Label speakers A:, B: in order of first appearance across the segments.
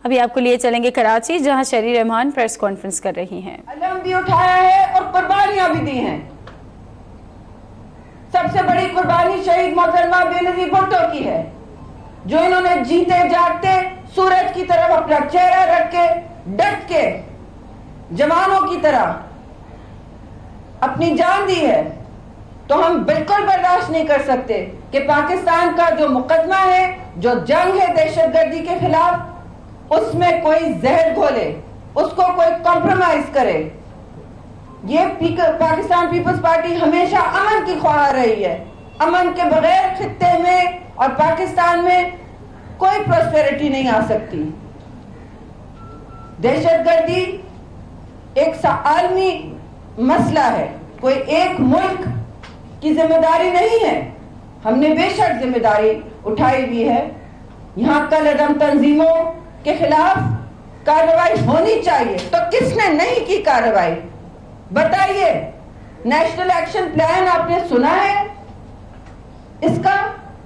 A: ابھی آپ کو لیے چلیں گے کراچی، جہاں شہری رحمان پریس کانفرنس کر رہی ہیں۔
B: علم بھی اٹھایا ہے اور قربانیاں بھی دی ہیں۔ سب سے بڑی قربانی شہید محترمہ بینظیر بھٹو کی ہے، جو انہوں نے جیتے جاگتے سورج کی طرف اپنا چہرہ رکھ کے ڈٹ کے جوانوں کی طرح اپنی جان دی ہے۔ تو ہم بالکل برداشت نہیں کر سکتے کہ پاکستان کا جو مقدمہ ہے، جو جنگ ہے دہشت گردی کے خلاف، اس میں کوئی زہر گھولے، اس کو کوئی کمپرومائز کرے۔ یہ پاکستان پیپلز پارٹی ہمیشہ امن کی خواہاں رہی ہے۔ امن کے بغیر خطے میں اور پاکستان میں کوئی پراسپیرٹی نہیں آ سکتی۔ دہشت گردی ایک عالمی مسئلہ ہے، کوئی ایک ملک کی ذمہ داری نہیں ہے۔ ہم نے بے شک ذمہ داری اٹھائی ہوئی ہے۔ یہاں کل عدم تنظیموں کے خلاف کارروائی ہونی چاہیے، تو کس نے نہیں کی کارروائی؟ بتائیے۔ نیشنل ایکشن پلان آپ نے سنا ہے؟ اس کا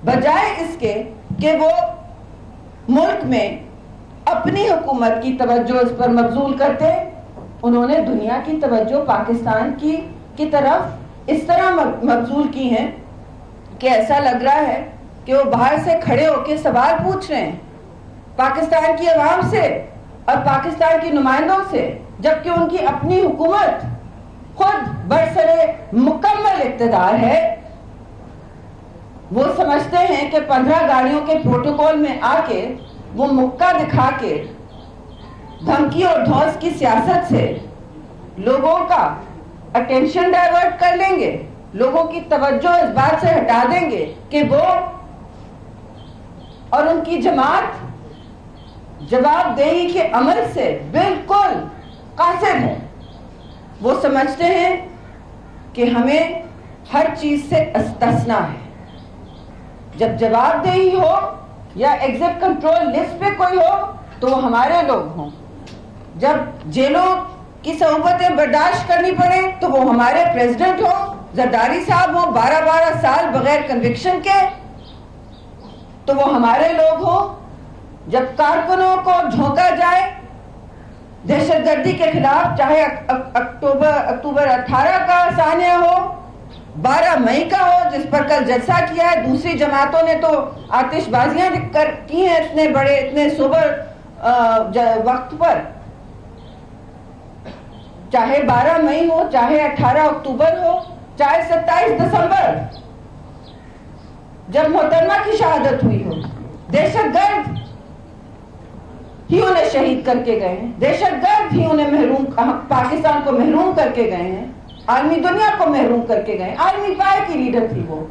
B: بجائے اس کے کہ وہ ملک میں اپنی حکومت کی توجہ اس پر مبذول کرتے، انہوں نے دنیا کی توجہ پاکستان کی طرف اس طرح مبذول کی ہیں کہ ایسا لگ رہا ہے کہ وہ باہر سے کھڑے ہو کے سوال پوچھ رہے ہیں پاکستان کی عوام سے اور پاکستان کی نمائندوں سے، جبکہ ان کی اپنی حکومت خود برسرے مکمل اقتدار ہے۔ وہ سمجھتے ہیں کہ 15 گاڑیوں کے پروٹوکول میں آ کے وہ مکہ دکھا کے دھمکی اور دھوس کی سیاست سے لوگوں کا اٹینشن ڈائیورٹ کر لیں گے، لوگوں کی توجہ اس بات سے ہٹا دیں گے کہ وہ اور ان کی جماعت جواب دہی کے عمل سے بالکل قاصر ہے۔ وہ سمجھتے ہیں کہ ہمیں ہر چیز سے استثنا ہے۔ جب جواب دہی ہو یا ایگزٹ کنٹرول لسٹ پہ کوئی ہو تو وہ ہمارے لوگ ہوں، جب جیلوں کی صحبتیں برداشت کرنی پڑے تو وہ ہمارے پریزیڈنٹ ہو، زرداری صاحب ہوں 12 سال بغیر کنوکشن کے تو وہ ہمارے لوگ ہوں، جب کارکنوں کو جھونکا جائے دہشت گردی کے خلاف، چاہے اکتوبر 18 کا ثانیہ ہو، 12 مئی کا ہو جس پر کل جلسہ کیا ہے، دوسری جماعتوں نے تو آتش بازیاں کی ہیں اتنے بڑے اتنے سوبر وقت پر، چاہے 12 مئی ہو، چاہے 18 اکتوبر ہو، چاہے 27 دسمبر جب محترمہ کی شہادت ہوئی ہو، دہشت گرد ہی انہیں شہید کر کے گئے ہیں، دہشت گرد ہی انہیں پاکستان کو محروم کر کے گئے ہیں، عالمی دنیا کو محروم کر کے گئے۔ عالمی پائے کی لیڈر تھی وہ۔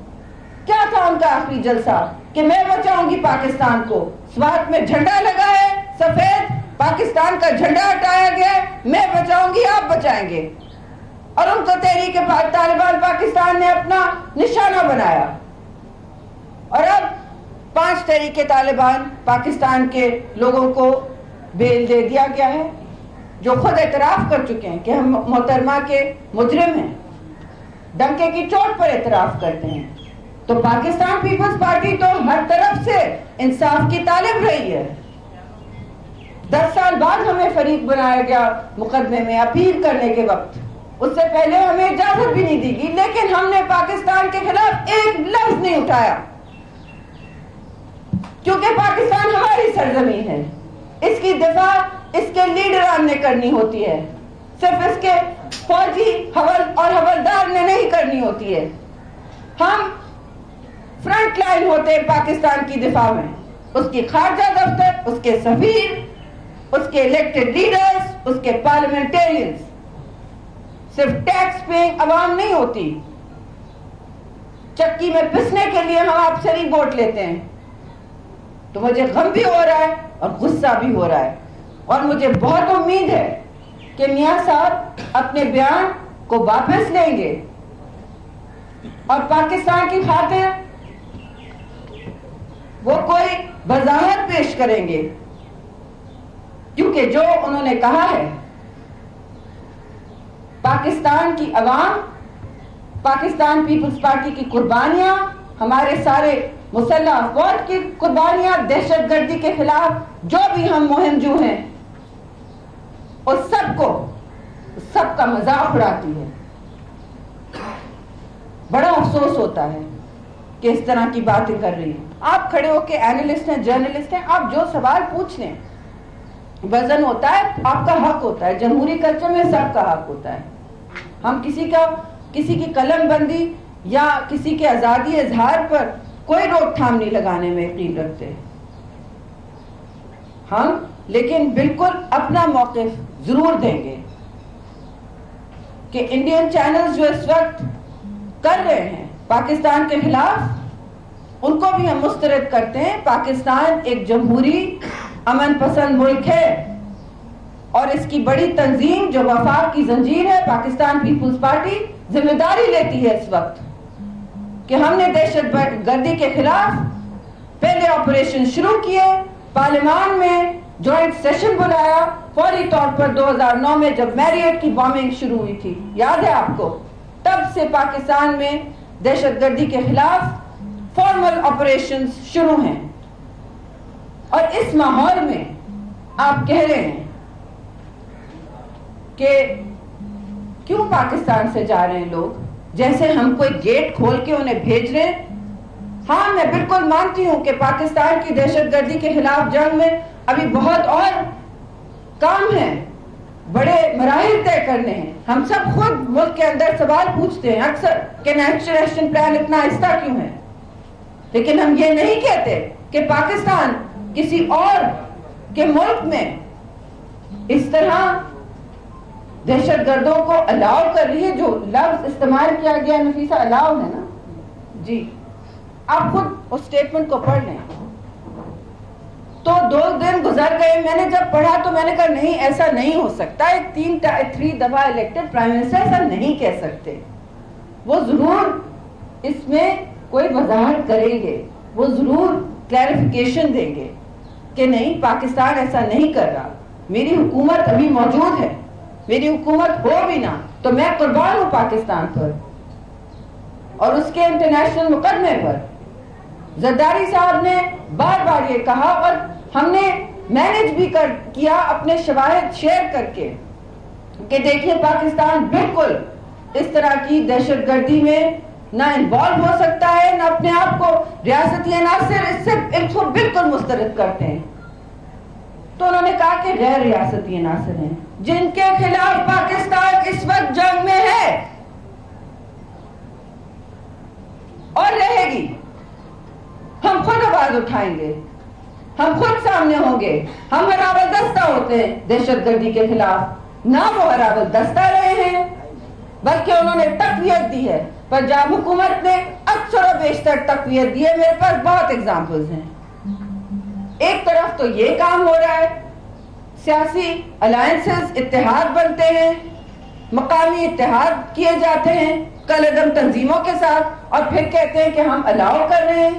B: کیا تھا ان کا آخری جلسہ کہ میں بچاؤں گی پاکستان کو، سوات میں جھنڈا لگا ہے سفید، پاکستان کا جھنڈا ہٹایا گیا، میں بچاؤں گی آپ بچائیں گے، اور ان کو تحریک طالبان پاکستان نے اپنا نشانہ بنایا۔ اور اب 5 تحریک طالبان پاکستان کے لوگوں کو بیل دے دیا گیا ہے، جو خود اعتراف کر چکے ہیں کہ ہم محترمہ کے مجرم ہیں، ڈنکے کی چوٹ پر اعتراف کرتے ہیں۔ تو پاکستان پیپلز پارٹی تو ہر طرف سے انصاف کی طالب رہی ہے۔ 10 سال بعد ہمیں فریق بنایا گیا مقدمے میں اپیل کرنے کے وقت، اس سے پہلے ہمیں اجازت بھی نہیں دی گئی، لیکن ہم نے پاکستان کے خلاف ایک لفظ نہیں اٹھایا، کیونکہ پاکستان ہماری سرزمین ہے۔ اس کی دفاع اس کے لیڈران نے کرنی ہوتی ہے، صرف اس کے فوجی اور حوالدار نے نہیں کرنی ہوتی ہے۔ ہم فرنٹ لائن ہوتے ہیں پاکستان کی دفاع میں، اس کی خارجہ دفتر، اس کے سفیر، اس کے الیکٹڈ لیڈرز، اس کے پارلیمنٹیرینز، صرف ٹیکس پیئنگ عوام نہیں ہوتی۔ چکی میں پسنے کے لیے ہم آپ سے نہیں ووٹ لیتے ہیں، تو مجھے غم بھی ہو رہا ہے اور غصہ بھی ہو رہا ہے، اور مجھے بہت امید ہے کہ میاں صاحب اپنے بیان کو واپس لیں گے اور پاکستان کی خاطر وہ کوئی وضاحت پیش کریں گے، کیونکہ جو انہوں نے کہا ہے پاکستان کی عوام، پاکستان پیپلز پارٹی کی قربانیاں، ہمارے سارے مسلح افواج کی قربانیاں، دہشت گردی کے خلاف جو بھی ہم مہم جو ہیں، اور سب کا مذاق اڑاتی ہے. بڑا افسوس ہوتا ہے کہ اس طرح کی باتیں کر رہی ہیں. آپ کھڑے ہو کے اینالسٹ ہیں، جرنلسٹ ہیں، آپ جو سوال پوچھ لیں، وزن ہوتا ہے، آپ کا حق ہوتا ہے. جمہوری کلچر میں سب کا حق ہوتا ہے. ہم کسی کی قلم بندی یا کسی کے آزادی اظہار پر کوئی روک تھام نہیں لگانے میں یقین رکھتے. ہم لیکن بالکل اپنا موقف ضرور دیں گے کہ انڈین چینلز جو اس وقت کر رہے ہیں پاکستان کے خلاف، ان کو بھی ہم مسترد کرتے ہیں. پاکستان ایک جمہوری امن پسند ملک ہے، اور اس کی بڑی تنظیم جو وفاق کی زنجیر ہے پاکستان پیپلز پارٹی، ذمہ داری لیتی ہے اس وقت کہ ہم نے دہشت گردی کے خلاف پہلے آپریشن شروع کیے. پارلیمان میں جوائنٹ سیشن بلایا فوری طور پر 2009 میں جب میریٹ کی بامبنگ شروع ہوئی تھی، یاد ہے آپ کو؟ تب سے پاکستان میں دہشت گردی کے خلاف فارمل آپریشنز شروع ہیں. اور اس ماحول میں آپ کہہ رہے ہیں کہ کیوں پاکستان سے جا رہے ہیں لوگ، جیسے ہم کوئی گیٹ کھول کے انہیں بھیج رہے ہیں. ہاں میں بالکل مانتی ہوں کہ پاکستان کی دہشت گردی کے خلاف جنگ میں ابھی بہت اور کام ہے، بڑے مراحل طے کرنے ہیں. ہم سب خود ملک کے اندر سوال پوچھتے ہیں اکثر کہ نیشنل ایکشن پلان اتنا آہستہ کیوں ہے، لیکن ہم یہ نہیں کہتے کہ پاکستان کسی اور کے ملک میں اس طرح دہشت گردوں کو الاؤ کر رہی ہے. جو لفظ استعمال کیا گیا نفیسہ، الاؤ ہے نا جی، آپ خود اس اسٹیٹمنٹ کو پڑھ لیں. تو 2 دن گزر گئے، میں نے جب پڑھا تو میں نے کہا نہیں، ایسا نہیں ہو سکتا. ایک 3 دفعہ الیکٹڈ پرائم منسٹر ایسا نہیں کہہ سکتے. وہ ضرور اس میں کوئی وضاحت کریں گے، وہ ضرور کلیریفیکیشن دیں گے کہ نہیں پاکستان ایسا نہیں کر رہا. میری حکومت ابھی موجود ہے، میری حکومت ہو بھی نہ تو میں قربان ہوں پاکستان پر اور اس کے انٹرنیشنل مقدمے پر. زرداری صاحب نے بار بار یہ کہا اور ہم نے مینج بھی کیا اپنے شواہد شیئر کر کے کہ دیکھیے پاکستان بالکل اس طرح کی دہشت گردی میں نہ انوالو ہو سکتا ہے، نہ اپنے آپ کو ریاستی عناصر اس کو بالکل مسترد کرتے ہیں. تو انہوں نے کہا کہ غیر ریاستی عناصر ہیں جن کے خلاف پاکستان اس وقت جنگ میں ہے اور رہے گی. ہم خود آواز اٹھائیں گے، ہم خود سامنے ہوں گے. ہم ہراول دستہ ہوتے ہیں دہشت گردی کے خلاف، نہ وہ ہراول دستہ رہے ہیں بلکہ انہوں نے تقویت دی ہے. پنجاب حکومت نے اکثر و بیشتر تقویت دی ہے. میرے پاس بہت ایگزامپلز ہیں. ایک طرف تو یہ کام ہو رہا ہے، سیاسی الائنسز، اتحاد بنتے ہیں، مقامی اتحاد کیے جاتے ہیں کل عدم تنظیموں کے ساتھ، اور پھر کہتے ہیں کہ ہم الاؤ کر رہے ہیں.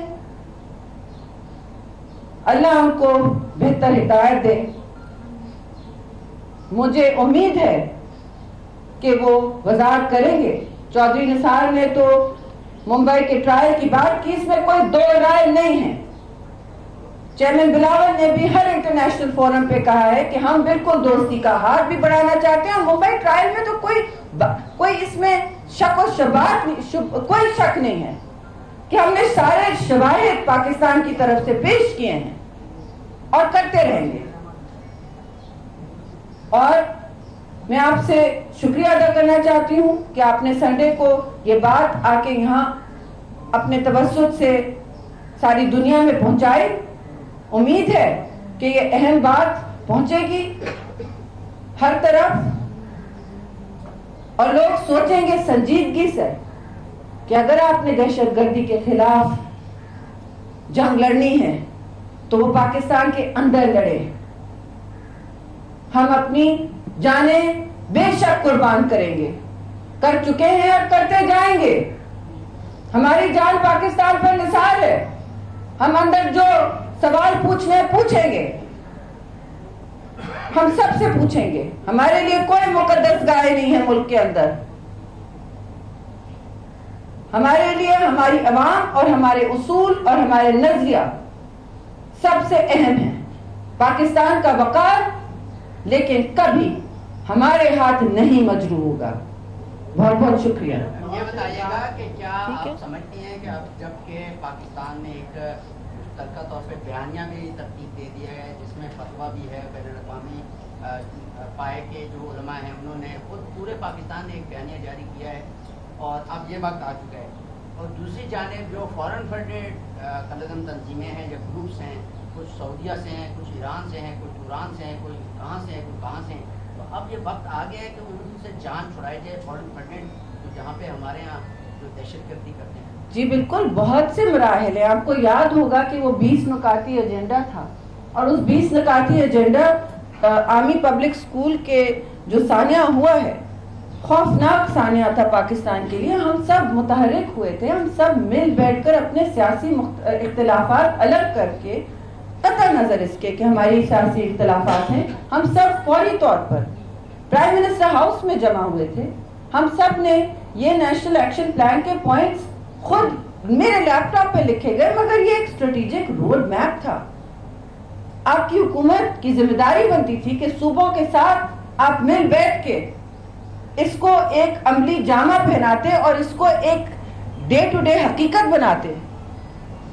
B: اللہ ان کو بہتر ہدایت دے. مجھے امید ہے کہ وہ وضاحت کریں گے. چودھری نثار نے تو ممبئی کے ٹرائل کی بات کی، اس میں کوئی دو رائے نہیں ہے. چیئرمین بلاول نے بھی ہر انٹرنیشنل فورم پہ کہا ہے کہ ہم بالکل دوستی کا ہاتھ بھی بڑھانا چاہتے ہیں. ممبئی ٹرائل میں تو کوئی اس میں شک و شبہات کوئی شک نہیں ہے کہ ہم نے سارے شواہد پاکستان کی طرف سے پیش کیے ہیں اور کرتے رہیں گے. اور میں آپ سے شکریہ ادا کرنا چاہتی ہوں کہ آپ نے سنڈے کو یہ بات آ کے یہاں اپنے توسط سے ساری دنیا میں پہنچائی. امید ہے کہ یہ اہم بات پہنچے گی ہر طرف اور لوگ سوچیں گے سنجیدگی سے کہ اگر آپ نے دہشت گردی کے خلاف جنگ لڑنی ہے تو وہ پاکستان کے اندر لڑے. ہم اپنی جانیں بے شک قربان کریں گے، کر چکے ہیں اور کرتے جائیں گے. ہماری جان پاکستان پر نثار ہے. ہم اندر جو سوال پوچھنے پوچھیں گے، ہم سب سے پوچھیں گے. ہمارے لیے کوئی مقدس گائے نہیں ہے ملک کے اندر. ہمارے لیے ہماری عوام اور ہمارے اصول اور ہمارے نظریہ سب سے اہم ہیں. پاکستان کا وقار لیکن کبھی ہمارے ہاتھ نہیں مجروح ہوگا. بہت بہت شکریہ.
C: یہ بتائیے گا کہ کیا آپ سمجھتی ہیں کہ اب جب کہ پاکستان نے ایک مشترکہ طور پہ بیانیہ بھی ترتیب دے دیا ہے جس میں فتویٰ بھی ہے بین الاقوامی پائے کے جو علماء ہیں انہوں نے خود پورے پاکستان نے ایک بیانیہ جاری کیا ہے اور اب یہ وقت آ چکا ہے, اور دوسری جانب جو فورن فنڈیڈ کلزم تنظیمیں ہیں یا گروپس ہیں, کچھ سعودیہ سے ہیں, کچھ ایران سے ہیں, کچھ ایران سے ہیں, کوئی کہاں سے ہیں, کوئی کہاں سے ہیں, تو اب یہ وقت آ گیا ہے کہ ان سے جان چھڑائی جائے فورن فنڈیڈ جہاں پہ ہمارے یہاں جو دہشت گردی کرتے ہیں.
B: جی بالکل, بہت سے مراحل ہیں. آپ کو یاد ہوگا کہ وہ 20 نکاتی ایجنڈا تھا, اور اس 20 نکاتی ایجنڈا آرمی پبلک اسکول کے جو سانحہ ہوا ہے, خوفناک سانحہ تھا پاکستان کے لیے. ہم سب متحرک ہوئے تھے, ہم سب مل بیٹھ کر اپنے سیاسی اختلافات الگ کر کے, قطع نظر اس کے کہ ہماری سیاسی اختلافات ہیں, ہم سب فوری طور پر پرائم منسٹر ہاؤس میں جمع ہوئے تھے. ہم سب نے یہ نیشنل ایکشن پلان کے پوائنٹس خود میرے لیپ ٹاپ پہ لکھے گئے, مگر یہ ایک اسٹریٹجک روڈ میپ تھا. آپ کی حکومت کی ذمہ داری بنتی تھی کہ صوبوں کے ساتھ آپ مل بیٹھ کے اس کو ایک عملی جامہ پہناتے اور اس کو ایک ڈے ٹو ڈے حقیقت بناتے,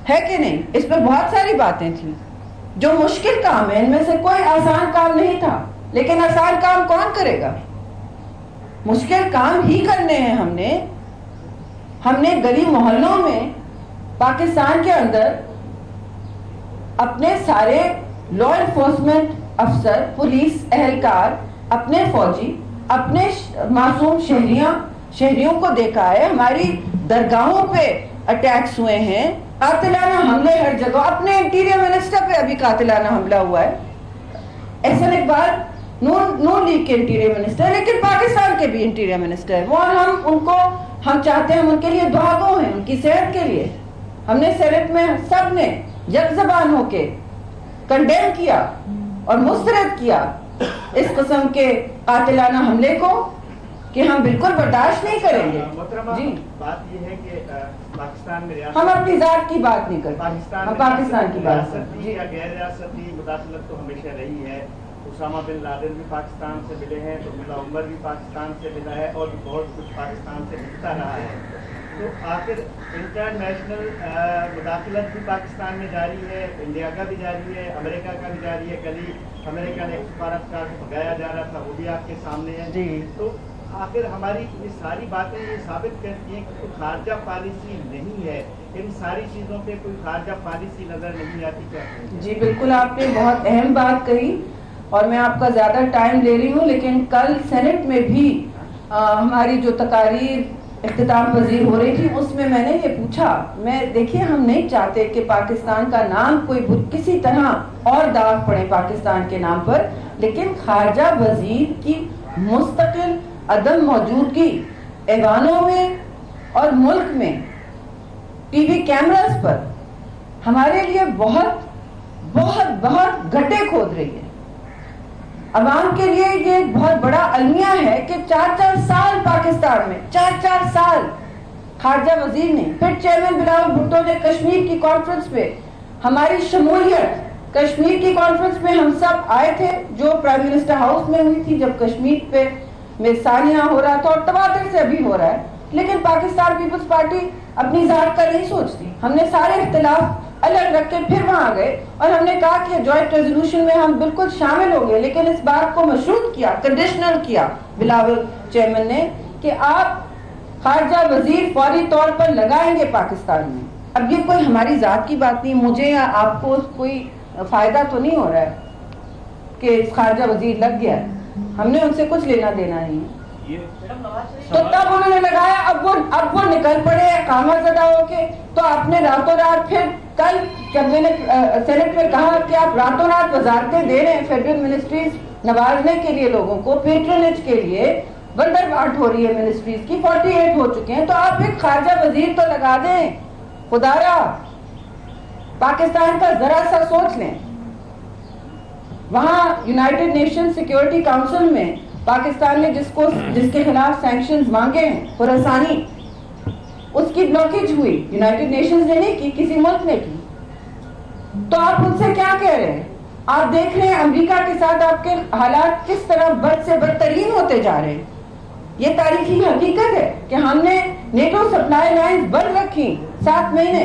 B: ہے کہ نہیں؟ اس میں بہت ساری باتیں تھیں جو مشکل کام ہے, ان میں سے کوئی آسان کام نہیں تھا, لیکن آسان کام کون کرے گا؟ مشکل کام ہی کرنے ہیں. ہم نے گلی محلوں میں پاکستان کے اندر اپنے سارے لا انفورسمنٹ افسر, پولیس اہلکار, اپنے فوجی, اپنے معصوم شہریوں کو دیکھا ہے. ہماری درگاہوں پہ اٹیکس ہوئے ہیں, قاتلانہ حملے ہر جگہ. اپنے انٹیریئر منسٹر پہ ابھی قاتلانہ حملہ ہوا ہے. احسن اقبال نون لیگ کے انٹیریئر منسٹر, لیکن پاکستان کے بھی انٹیریئر منسٹر ہیں. وہ ہم چاہتے ہیں, ہم ان کے لیے دعا گو ہیں, ان کی صحت کے لیے. ہم نے سینٹ میں سب نے یک زبان ہو کے کنڈیم کیا اور مسترد کیا اس قسم کے قاتلانہ حملے کو کہ ہم بالکل برداشت نہیں کریں گے. جی
D: بات یہ ہے کہ پاکستان میں
B: ہم اپنی ذات کی بات نہیں کرتے, ہم پاکستان کی بات کرتے ہیں.
D: یا غیر ریاستی مداخلت تو ہمیشہ رہی ہے. اسامہ بن لادن بھی پاکستان سے ملے ہیں, تو ملا عمر بھی پاکستان سے ملا ہے, اور بھی بہت کچھ پاکستان سے ملتا رہا ہے. تو آخر انٹرنیشنل مداخلت بھی پاکستان میں جاری ہے, انڈیا کا بھی جاری ہے, امریکہ کا بھی جاری ہے. کل ہی امریکہ نے ایک سفارتکار کو بھگایا جا رہا تھا, وہ بھی آپ کے سامنے ہے.
B: جی
D: تو آخر ہماری یہ ساری باتیں یہ ثابت کرتی ہیں کہ کوئی خارجہ پالیسی نہیں ہے. ان ساری چیزوں پہ کوئی خارجہ پالیسی نظر نہیں آتی. کیا
B: جی بالکل, آپ نے بہت اہم بات کہی, اور میں آپ کا زیادہ ٹائم لے رہی ہوں, لیکن کل سینٹ میں بھی ہماری جو تقاریر اختتام پذیر ہو رہی تھی اس میں نے یہ پوچھا. دیکھیے, ہم نہیں چاہتے کہ پاکستان کا نام کوئی کسی طرح اور داغ پڑے پاکستان کے نام پر, لیکن خارجہ وزیر کی مستقل عدم موجودگی ایوانوں میں اور ملک میں ٹی وی کیمراز پر ہمارے لیے بہت بہت بہت گھٹے کھود رہی ہے. عوام کے لیے یہ ایک بہت بڑا المیہ ہے کہ 4 سال پاکستان میں 4 سال خارجہ وزیر نے, پھر چیئرمین بلاول بھٹو نے کشمیر کی کانفرنس پہ ہماری شمولیت, کشمیر کی کانفرنس میں ہم سب آئے تھے جو پرائم منسٹر ہاؤس میں ہوئی تھی, جب کشمیر پہ میں سانحہ ہو رہا تھا اور تواتر سے ابھی ہو رہا ہے. لیکن پاکستان پیپلز پارٹی اپنی ذات کا نہیں سوچتی. ہم نے سارے اختلاف الگ رکھ کے پھر وہاں گئے اور ہم نے کہا کہ جوائنٹ ریزولوشن میں ہم بالکل شامل ہو گئے, لیکن اس بات کو مشروط کیا, کنڈیشنل کیا بلاول چیئرمین نے کہ آپ خارجہ وزیر فوری طور پر لگائیں گے پاکستان میں. اب یہ کوئی ہماری ذات کی بات نہیں, مجھے یا آپ کو کوئی فائدہ تو نہیں ہو رہا ہے کہ خارجہ وزیر لگ گیا ہے, ہم نے ان سے کچھ لینا دینا نہیں ہے. تو تب انہوں نے لگایا, اب وہ نکل پڑے اقامہ زدہ ہو کے. تو آپ نے راتوں رات, پھر کل جب میں نے سینٹ میں کہا کہ آپ راتوں رات وزارتیں دے رہے ہیں فیڈرل منسٹریز نوازنے کے لیے, لوگوں کو پیٹرنیج کے لیے بندر بانٹ ہو رہی ہے منسٹریز کی, 48 ہو چکے ہیں, تو آپ ایک خارجہ وزیر تو لگا دیں. خدا را پاکستان کا ذرا سا سوچ لیں. وہاں یونائٹڈ نیشن سیکیورٹی کاؤنسل میں پاکستان نے جس کے خلاف سینکشنز مانگے ہیں, خراسانی, اس کی بلاکیج ہوئی, یونائٹڈ نیشنز نے نہیں کی, کسی ملک نے کی. تو آپ ان سے کیا کہہ رہے ہیں؟ آپ دیکھ رہے ہیں امریکہ کے ساتھ آپ کے حالات کس طرح بد سے بدترین ہوتے جا رہے ہیں. یہ تاریخی حقیقت ہے کہ ہم نے نیٹو سپلائی لائنز بند رکھی 7 مہینے,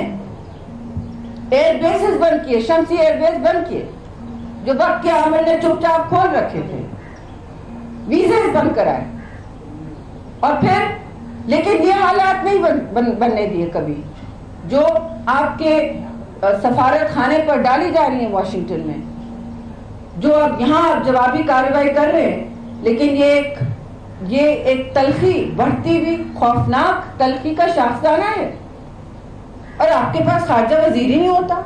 B: ایئر بیسز بند کیے, شمسی ایئر بیس بند کیے جو وقت کے عامل نے چپ چاپ کھول رکھے تھے, ویزے بند کرائے, اور پھر لیکن یہ حالات نہیں بننے دیے کبھی جو آپ کے سفارت خانے پر ڈالی جا رہی ہیں واشنگٹن میں, جو اب یہاں جوابی کارروائی کر رہے ہیں. لیکن یہ ایک تلخی, بڑھتی ہوئی خوفناک تلخی کا شاخسانہ ہے. اور آپ کے پاس خارجہ وزیر ہی نہیں ہوتا,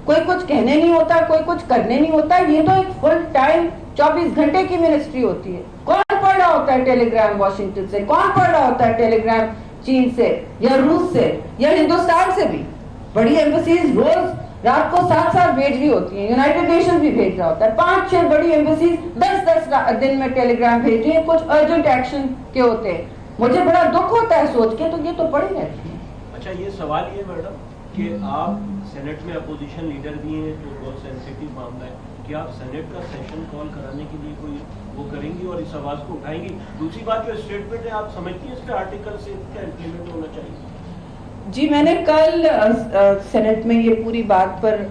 B: کوئی کچھ کہنے نہیں ہوتا, کوئی کچھ کرنے نہیں ہوتا. یہ تو ایک فل ٹائم 24 گھنٹے کی منسٹری ہوتی ہے. کون پڑھ رہا ہوتا ہے ٹیلی گرام واشنگٹن سے, کون پڑھ رہا ہوتا ہے ٹیلی گرام چین سے یا روس سے یا ہندوستان سے بھی. بڑی ایمبیسیز روز رات کو 7 بھیج رہی ہوتی ہیں, یونائٹڈ نیشن بھی بھیج رہا ہوتا ہے, 5-6 بڑی ایمبیسیز 10 دن میں ٹیلی گرام بھیج رہی ہیں, کچھ ارجنٹ ایکشن کے ہوتے ہیں. مجھے بڑا دکھ ہوتا ہے سوچ کے, تو یہ تو پڑی رہتی ہے.
E: اچھا, یہ سوال یہ میڈم کہ آپ سینٹ میں اپوزیشن لیڈر بھی ہیں, تو بہت سینسیٹیو معاملہ ہے, کہ آپ سینٹ کا سیشن کال کرانے کے لیے کوئی وہ کریں گی اور اس آواز کو اٹھائیں گی؟ دوسری بات جو اسٹیٹمنٹ ہے, آپ سمجھتی ہیں اس پہ آرٹیکل سے کیا امپلیمنٹ ہونا چاہیے؟
B: جی, میں نے کل سینٹ میں یہ پوری بات پر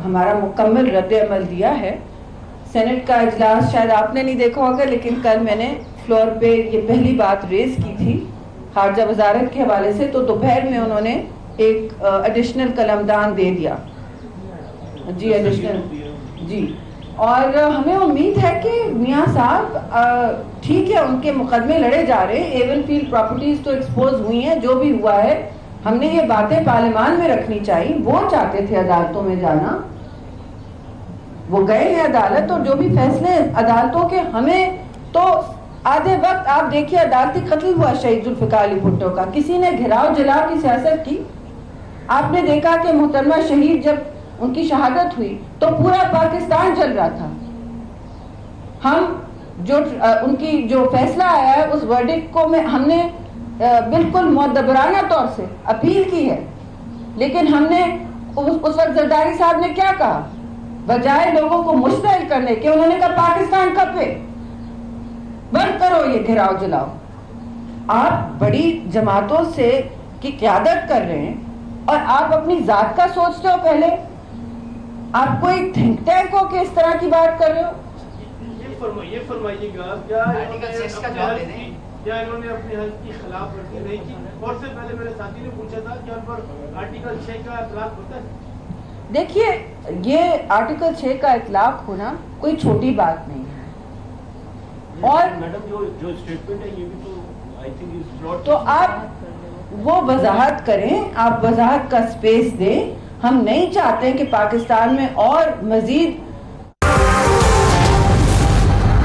B: ہمارا مکمل رد عمل دیا ہے. سینٹ کا اجلاس شاید آپ نے نہیں دیکھا ہوگا, لیکن کل میں نے فلور پہ یہ پہلی بات ریز کی تھی خارجہ وزارت کے حوالے سے, تو دوپہر میں انہوں نے ایک ایڈیشنل قلمدان دے دیا. جی, ایڈیشنل, جی. اور ہمیں امید ہے کہ میاں صاحب ٹھیک ہے, ان کے مقدمے لڑے جا رہے ہیں, ایون فیلڈ پراپرٹیز تو ایکسپوز ہوئی ہیں, جو بھی ہوا ہے ہم نے یہ باتیں پارلیمان میں رکھنی چاہیے. وہ چاہتے تھے عدالتوں میں جانا, وہ گئے ہیں عدالت, اور جو بھی فیصلے عدالتوں کے, ہمیں تو آدھے وقت آپ دیکھیے عدالتی قتل ہوا شہید ذوالفقار علی بھٹو کا, کسی نے گھراؤ جلاؤ کی سیاست کی. آپ نے دیکھا کہ محترمہ شہید جب ان کی شہادت ہوئی تو پورا پاکستان جل رہا تھا. ہم جو ان کی جو فیصلہ آیا ہے اس ورڈکٹ کو ہم نے بالکل معتبرانہ طور سے اپیل کی ہے, لیکن ہم نے اس وقت زرداری صاحب نے کیا کہا, بجائے لوگوں کو مشتعل کرنے کے انہوں نے کہا پاکستان کپے, بند کرو یہ گھراؤ جلاؤ. آپ بڑی جماعتوں سے کی قیادت کر رہے ہیں اور آپ اپنی ذات کا سوچتے ہو پہلے, آپ کوئی تھنک ٹینک ہو کہ اس طرح کی بات کر رہے ہو.
E: یہ فرمائیے گا کیا انہوں نے اپنے حق کی خلاف ورزی نہیں کی؟ اور سے پہلے میرے ساتھی نے پوچھا تھا کہ ان پر آرٹیکل 6 کا اطلاق ہوتا ہے.
B: دیکھیے, یہ آرٹیکل 6 کا اطلاق ہونا کوئی چھوٹی بات نہیں ہے. اور
E: میڈم جو اسٹیٹمنٹ ہے یہ بھی تو آئی تھنک از ناٹ,
B: تو آپ وہ وضاحت کریں, آپ وضاحت کا سپیس دیں. ہم نہیں چاہتے کہ پاکستان میں اور مزید